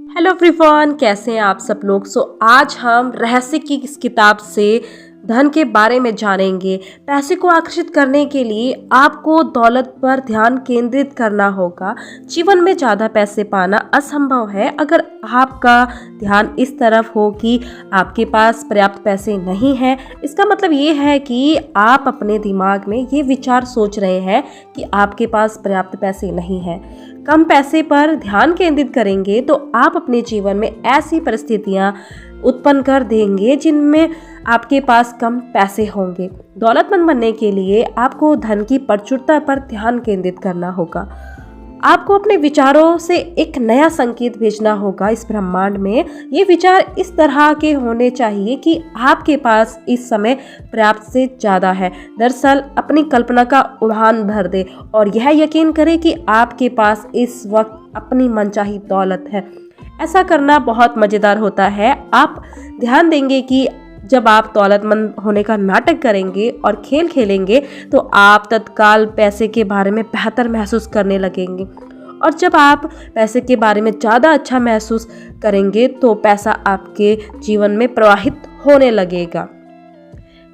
Hello everyone, कैसे हैं आप सब लोग। आज हम रहस्य की इस किताब से धन के बारे में जानेंगे। पैसे को आकर्षित करने के लिए आपको दौलत पर ध्यान केंद्रित करना होगा। जीवन में ज़्यादा पैसे पाना असंभव है अगर आपका ध्यान इस तरफ हो कि आपके पास पर्याप्त पैसे नहीं हैं। इसका मतलब ये है कि आप अपने दिमाग में ये विचार सोच रहे हैं कि आपके पास पर्याप्त पैसे नहीं हैं। कम पैसे पर ध्यान केंद्रित करेंगे तो आप अपने जीवन में ऐसी परिस्थितियां उत्पन्न कर देंगे जिनमें आपके पास कम पैसे होंगे। दौलतमंद बनने के लिए आपको धन की प्रचुरता पर ध्यान केंद्रित करना होगा। आपको अपने विचारों से एक नया संकेत भेजना होगा इस ब्रह्मांड में। ये विचार इस तरह के होने चाहिए कि आपके पास इस समय पर्याप्त से ज़्यादा है। दरअसल अपनी कल्पना का उड़ान भर दे और यह यकीन करें कि आपके पास इस वक्त अपनी मनचाही दौलत है। ऐसा करना बहुत मज़ेदार होता है। आप ध्यान देंगे कि जब आप दौलतमंद होने का नाटक करेंगे और खेल खेलेंगे तो आप तत्काल पैसे के बारे में बेहतर महसूस करने लगेंगे, और जब आप पैसे के बारे में ज़्यादा अच्छा महसूस करेंगे तो पैसा आपके जीवन में प्रवाहित होने लगेगा।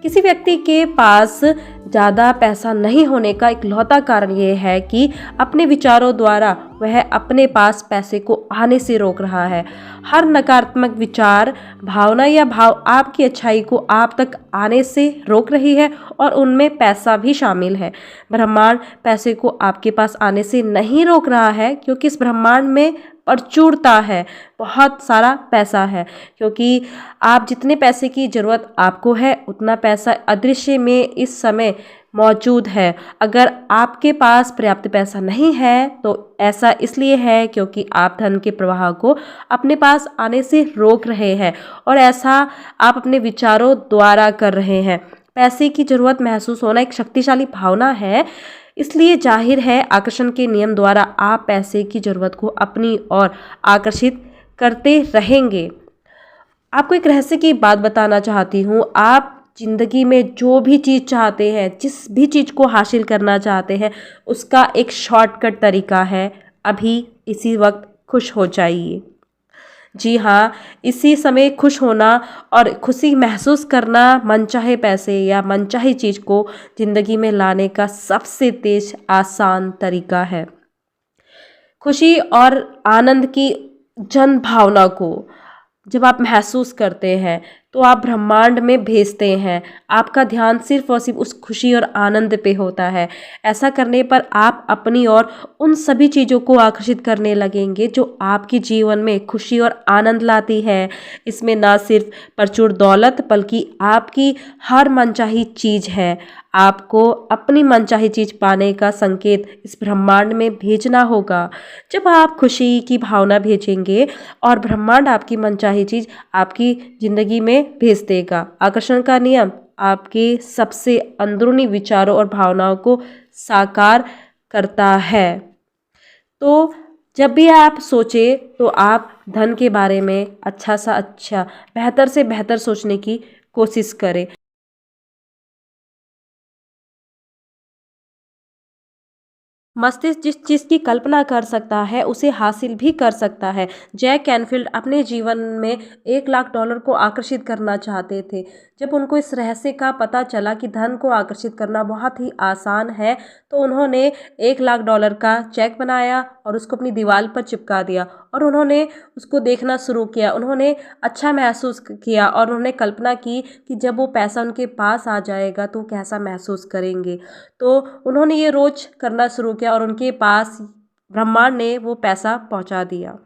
किसी व्यक्ति के पास ज़्यादा पैसा नहीं होने का इकलौता कारण ये है कि अपने विचारों द्वारा वह अपने पास पैसे को आने से रोक रहा है। हर नकारात्मक विचार, भावना या भाव आपकी अच्छाई को आप तक आने से रोक रही है और उनमें पैसा भी शामिल है। ब्रह्मांड पैसे को आपके पास आने से नहीं रोक रहा है क्योंकि इस ब्रह्मांड में प्रचुरता है, बहुत सारा पैसा है। क्योंकि आप जितने पैसे की ज़रूरत आपको है उतना पैसा अदृश्य में इस समय मौजूद है। अगर आपके पास पर्याप्त पैसा नहीं है तो ऐसा इसलिए है क्योंकि आप धन के प्रवाह को अपने पास आने से रोक रहे हैं, और ऐसा आप अपने विचारों द्वारा कर रहे हैं। पैसे की ज़रूरत महसूस होना एक शक्तिशाली भावना है, इसलिए जाहिर है आकर्षण के नियम द्वारा आप पैसे की ज़रूरत को अपनी ओर आकर्षित करते रहेंगे। आपको एक रहस्य की बात बताना चाहती हूँ। आप जिंदगी में जो भी चीज़ चाहते हैं, जिस भी चीज़ को हासिल करना चाहते हैं, उसका एक शॉर्टकट तरीका है। अभी इसी वक्त खुश हो जाइए। जी हाँ, इसी समय खुश होना और खुशी महसूस करना मनचाहे पैसे या मनचाही चीज़ को ज़िंदगी में लाने का सबसे तेज आसान तरीका है। खुशी और आनंद की जन भावना को जब आप महसूस करते हैं तो आप ब्रह्मांड में भेजते हैं। आपका ध्यान सिर्फ और सिर्फ उस खुशी और आनंद पे होता है। ऐसा करने पर आप अपनी ओर उन सभी चीज़ों को आकर्षित करने लगेंगे जो आपके जीवन में खुशी और आनंद लाती है। इसमें ना सिर्फ प्रचुर दौलत बल्कि आपकी हर मनचाही चीज़ है। आपको अपनी मनचाही चीज़ पाने का संकेत इस ब्रह्मांड में भेजना होगा। जब आप खुशी की भावना भेजेंगे और ब्रह्मांड आपकी मनचाही चीज़ आपकी ज़िंदगी में भेज देगा। आकर्षण का नियम आपके सबसे अंदरूनी विचारों और भावनाओं को साकार करता है। तो जब भी आप सोचें तो आप धन के बारे में अच्छा सा अच्छा, बेहतर से बेहतर सोचने की कोशिश करें। मस्तिष्क जिस चीज़ की कल्पना कर सकता है उसे हासिल भी कर सकता है। जैक कैनफील्ड अपने जीवन में $1,00,000 को आकर्षित करना चाहते थे। जब उनको इस रहस्य का पता चला कि धन को आकर्षित करना बहुत ही आसान है तो उन्होंने $1,00,000 का चेक बनाया और उसको अपनी दीवार पर चिपका दिया, और उन्होंने उसको देखना शुरू किया। उन्होंने अच्छा महसूस किया और उन्होंने कल्पना की कि जब वो पैसा उनके पास आ जाएगा तो कैसा महसूस करेंगे। तो उन्होंने ये रोज करना शुरू किया और उनके पास ब्रह्मांड ने वो पैसा पहुंचा दिया।